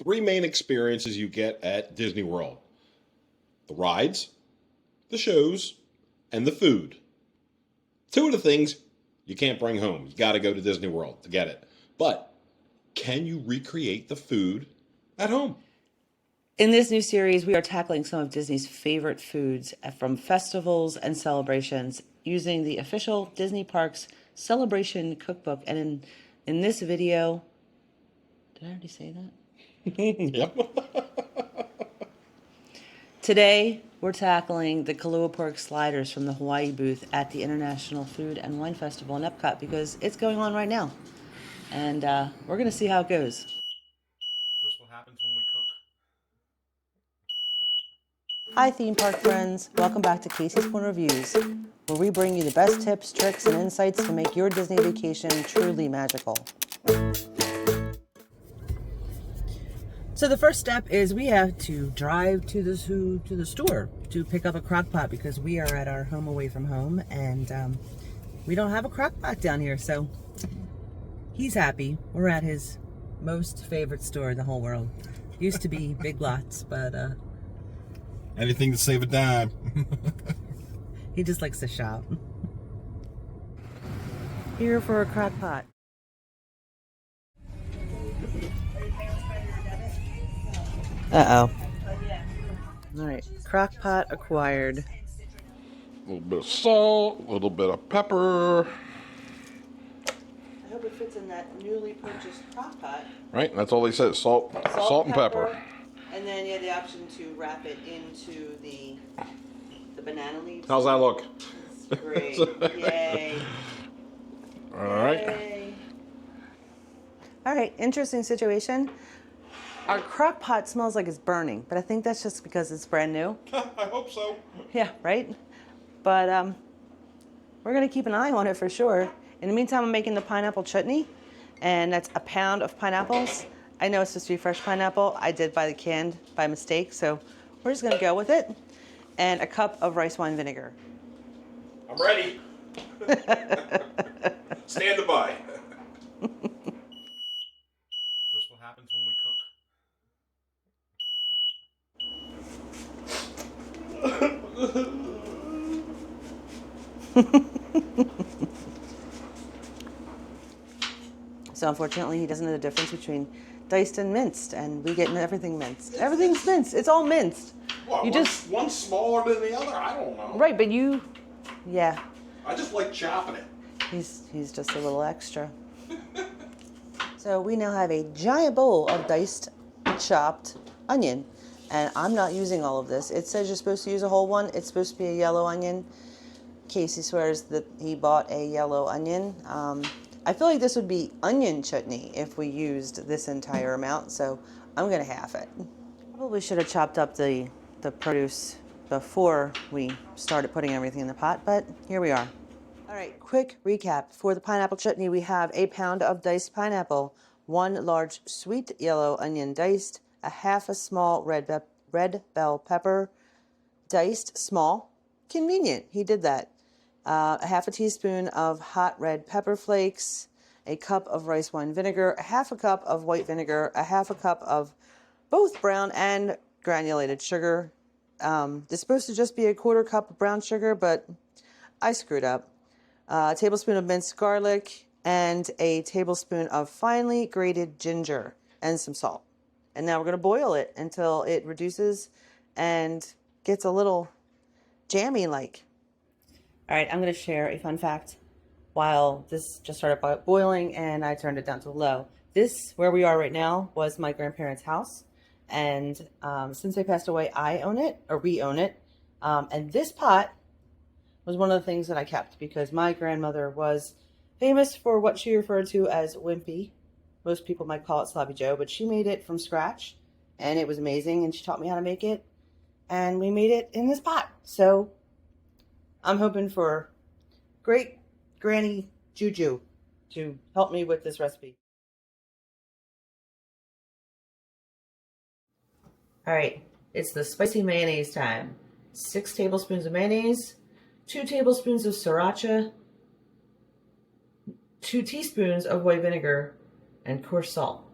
three main experiences you get at Disney World: the rides, the shows, and the food. Two of the things you can't bring home. You got to go to Disney World to get it. But can you recreate the food at home? In this new series, we are tackling some of Disney's favorite foods from festivals and celebrations using the official Disney Parks Celebration Cookbook. And in this video, did I already say that? Yep. Today, we're tackling the Kahlua Pork Sliders from the Hawaii booth at the International Food and Wine Festival in Epcot because it's going on right now. And we're going to see how it goes. Is this what happens when we cook? Hi theme park friends, welcome back to Casey's Corner Reviews, where we bring you the best tips, tricks, and insights to make your Disney vacation truly magical. So the first step is we have to drive to the store to pick up a crock pot because we are at our home away from home and we don't have a crock pot down here, so he's happy. We're at his most favorite store in the whole world. Used to be Big Lots, but Anything to save a dime. he just likes to shop. Here for a crock pot. Uh-oh. All right, crock pot acquired. A little bit of salt, a little bit of pepper. I hope it fits in that newly purchased crock pot. Right, that's all they said, salt and pepper. And then you had the option to wrap it into the banana leaves. How's that look? It's great. Yay. All right. Yay. All right, interesting situation. Our crock pot smells like it's burning, but I think that's just because it's brand new. I hope so. Yeah, right? But we're going to keep an eye on it for sure. In the meantime, I'm making the pineapple chutney, and that's a pound of pineapples. I know it's supposed to be fresh pineapple. I did buy the canned by mistake, so we're just going to go with it. And a cup of rice wine vinegar. I'm ready. Stand by. Is this what happens when we cook? So unfortunately, he doesn't know the difference between diced and minced, and we get everything minced. Everything's minced. It's all minced. What, one's smaller than the other? I don't know. Right, but yeah. I just like chopping it. He's just a little extra. So we now have a giant bowl of diced, chopped onion, and I'm not using all of this. It says you're supposed to use a whole one. It's supposed to be a yellow onion. Casey swears that he bought a yellow onion. I feel like this would be onion chutney if we used this entire amount, so I'm gonna half it. Probably should have chopped up the produce before we started putting everything in the pot, but here we are. All right, quick recap. For the pineapple chutney, we have a pound of diced pineapple, 1 large sweet yellow onion diced, a half a small red bell pepper, diced small. Convenient, he did that. A half a teaspoon of hot red pepper flakes, a cup of rice wine vinegar, a half a cup of white vinegar, a half a cup of both brown and granulated sugar. It's supposed to just be a 1/4 cup of brown sugar, but I screwed up. A tablespoon of minced garlic and a tablespoon of finely grated ginger and some salt. And now we're going to boil it until it reduces and gets a little jammy-like. All right, I'm going to share a fun fact while this just started boiling and I turned it down to low. This, where we are right now, was my grandparents' house. And since they passed away, I own it, or we own it. And this pot was one of the things that I kept because my grandmother was famous for what she referred to as wimpy. Most people might call it Sloppy Joe, but she made it from scratch and it was amazing. And she taught me how to make it. And we made it in this pot. So I'm hoping for great Granny Juju to help me with this recipe. All right, it's the spicy mayonnaise time. 6 tablespoons of mayonnaise, 2 tablespoons of sriracha, 2 teaspoons of white vinegar, and coarse salt.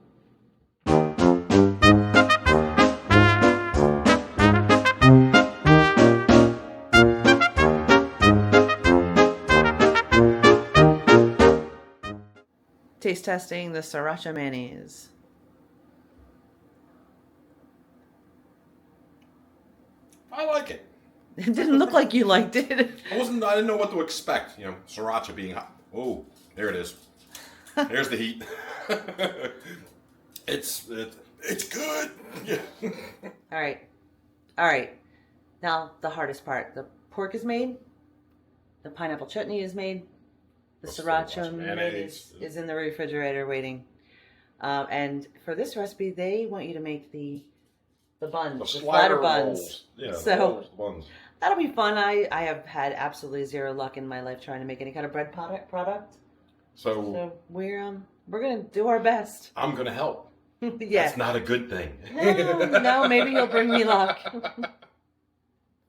taste testing the sriracha mayonnaise. I like it. It didn't look like you liked it. I didn't know what to expect. You know, sriracha being hot. Oh, there it is. There's the heat. It's good. All right. Now the hardest part: the pork is made, the pineapple chutney is made, the sriracha mayonnaise is in the refrigerator waiting. And for this recipe, they want you to make the buns, the slider buns. Rolls. Yeah, so buns. That'll be fun. I have had absolutely zero luck in my life trying to make any kind of bread product. So we're gonna do our best. I'm gonna help. Yeah. That's not a good thing. No, maybe he'll bring me luck.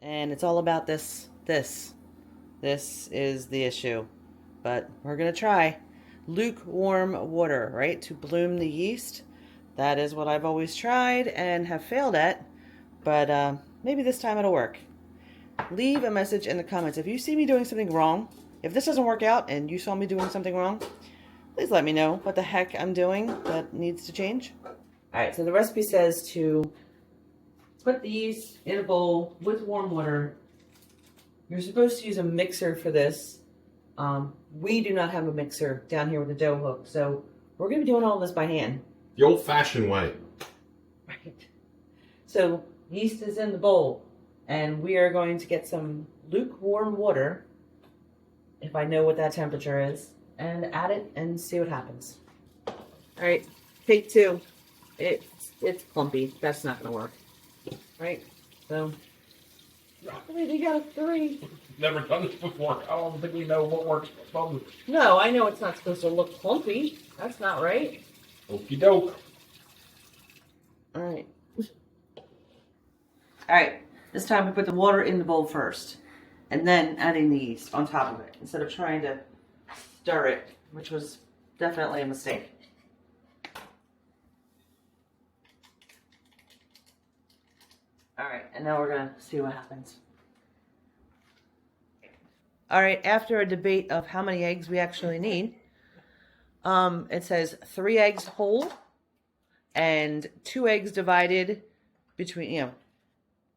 And it's all about this. This is the issue. But we're gonna try. Lukewarm water, right? To bloom the yeast. That is what I've always tried and have failed at. But maybe this time it'll work. Leave a message in the comments. If you see me doing something wrong, if this doesn't work out and you saw me doing something wrong, please let me know what the heck I'm doing that needs to change. Alright, so the recipe says to put the yeast in a bowl with warm water. You're supposed to use a mixer for this. We do not have a mixer down here with a dough hook, so we're going to be doing all this by hand. The old-fashioned way. Right. So yeast is in the bowl, and we are going to get some lukewarm water, if I know what that temperature is, and add it and see what happens. All right, take 2. It's clumpy. That's not going to work. Right? So, you got a 3. Never done this before. I don't think we know what works for both. No, I know it's not supposed to look clumpy. That's not right. Okie doke. All right. All right. This time we put the water in the bowl first, and then adding the yeast on top of it instead of trying to stir it, which was definitely a mistake. All right, and now we're gonna see what happens. All right, after a debate of how many eggs we actually need, it says 3 eggs whole and 2 eggs divided between,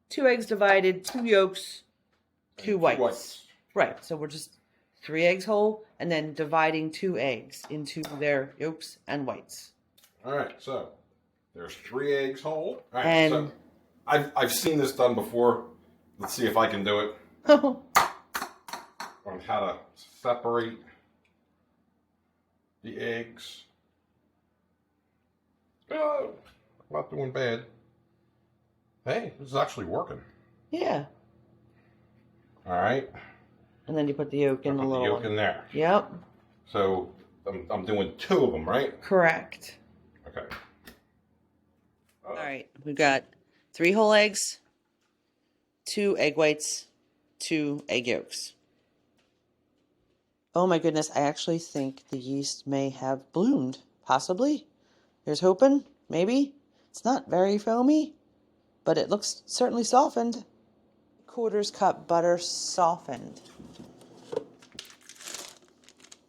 2 eggs divided, 2 yolks, 2 whites. Right, so we're just 3 eggs whole and then dividing 2 eggs into their yolks and whites. All right, so there's 3 eggs whole. All right, and so I've seen this done before. Let's see if I can do it. On how to separate the eggs. Oh, not doing bad. Hey, this is actually working. Yeah. All right. And then you put the yolk in the little yolk one. in there. Yep. So I'm doing 2 of them, right? Correct. Okay. All right. We've got 3 whole eggs, 2 egg whites, 2 egg yolks. Oh my goodness, I actually think the yeast may have bloomed. Possibly. Here's hoping. Maybe. It's not very foamy, but it looks certainly softened. 1/4 cup butter softened.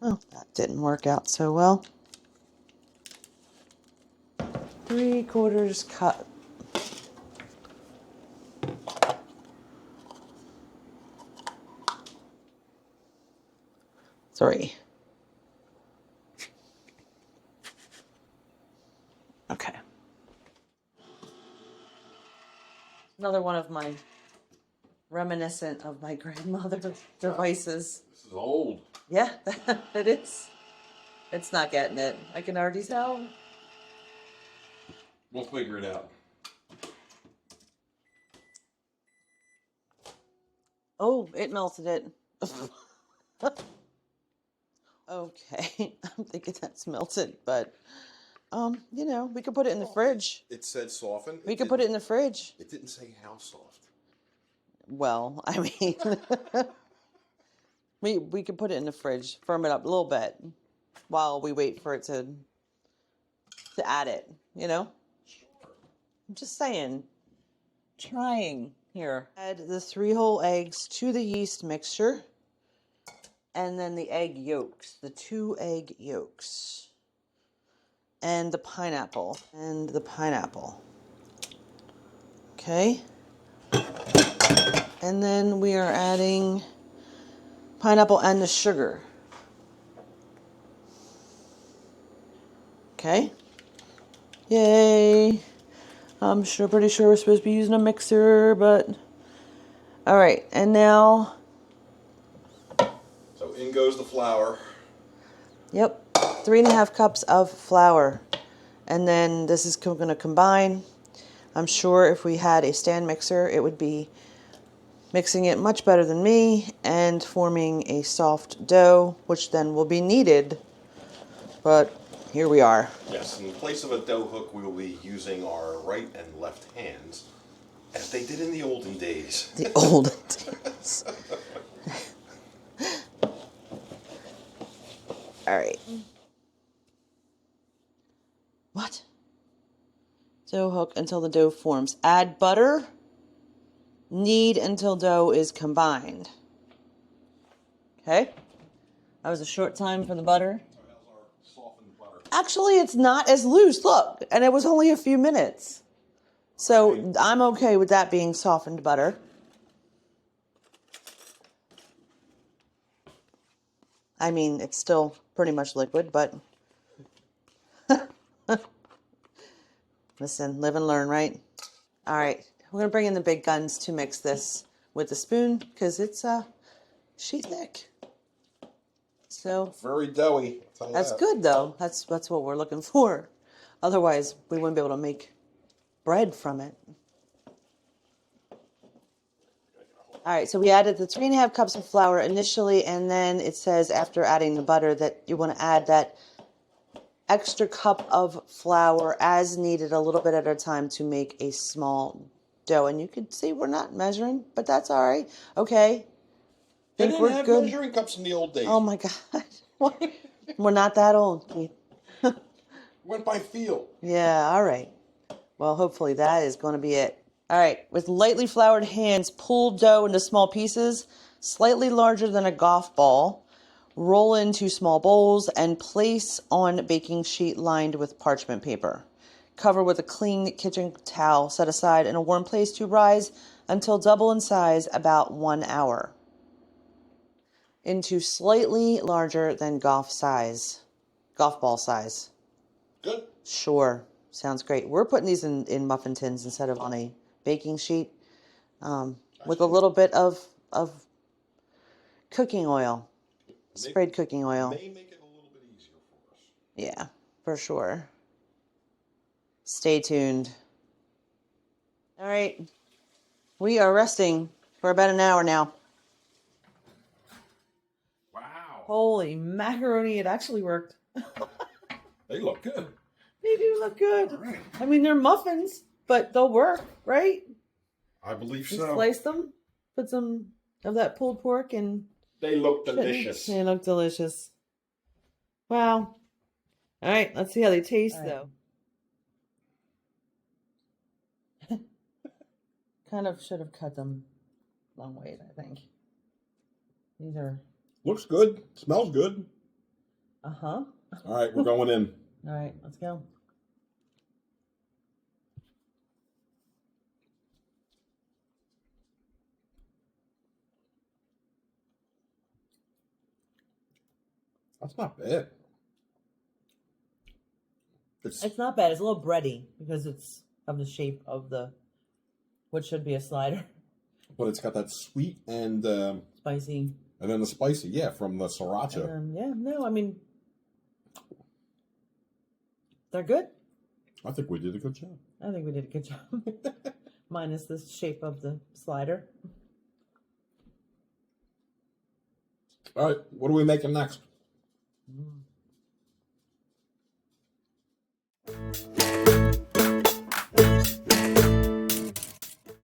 Oh, that didn't work out so well. 3/4 cup. Three. Okay. Another one of my reminiscent of my grandmother's devices. This is old. Yeah, it is. It's not getting it. I can already tell. We'll figure it out. Oh, it melted it. Okay, I'm thinking that's melted, but we could put it in the fridge. It said soften. We could put it in the fridge. It didn't say how soft. Well, I mean, we could put it in the fridge, firm it up a little bit, while we wait for it to add it. I'm just saying, trying here. Add the 3 whole eggs to the yeast mixture. And then the egg yolks, the 2 egg yolks. and the pineapple. And the pineapple. Okay. And then we are adding pineapple and the sugar. Okay. Yay. I'm pretty sure we're supposed to be using a mixer, but all right. And now, So in goes the flour. yep, 3.5 cups of flour. And then this is going to combine. I'm sure if we had a stand mixer, it would be mixing it much better than me and forming a soft dough, which then will be needed. But here we are. Yes, in place of a dough hook, we will be using our right and left hands, as they did in the olden days. The olden days. All right. What? Dough hook until the dough forms. Add butter. Knead until dough is combined. Okay. That was a short time for the butter. Actually, it's not as loose. Look, and it was only a few minutes. So I'm okay with that being softened butter. I mean, it's still pretty much liquid, but listen, live and learn, right? All right, we're gonna bring in the big guns to mix this with the spoon because it's sheet thick. So Very doughy. that's good though. That's what we're looking for. Otherwise, we wouldn't be able to make bread from it. All right, so we added the 3.5 cups of flour initially, and then it says after adding the butter that you want to add that extra cup of flour as needed, a little bit at a time, to make a small dough. And you can see we're not measuring, but that's all right. Okay. They didn't have measuring cups in the old days. Oh my God. We're not that old, Keith. Went by feel. Yeah, all right. Well, hopefully that is going to be it. All right, with lightly floured hands, pull dough into small pieces, slightly larger than a golf ball. Roll into small bowls and place on baking sheet lined with parchment paper. Cover with a clean kitchen towel. Set aside in a warm place to rise until double in size, about 1 hour. Into slightly larger than golf ball size. Good. Sure. Sounds great. We're putting these in muffin tins instead of on a baking sheet with a little bit of cooking oil, sprayed cooking oil. May make it a little bit easier for us. Yeah, for sure. Stay tuned. All right. We are resting for about an hour now. Wow. Holy macaroni, it actually worked. They look good. They do look good. All right. I mean, they're muffins, but they'll work, right? I believe Just so. slice them, put some of that pulled pork, and They look delicious. they look delicious. Wow. All right, let's see how they taste, though. Kind of should have cut them long ways, I think. These are... Looks good. Smells good. Uh-huh. All right, we're going in. All right, let's go. That's not bad. It's not bad. It's a little bready because it's of the shape of what should be a slider. But it's got that sweet and Spicy. and then the spicy, yeah, from the sriracha. Yeah, no, I mean, they're good. I think we did a good job. I think we did a good job. Minus the shape of the slider. All right, what are we making next?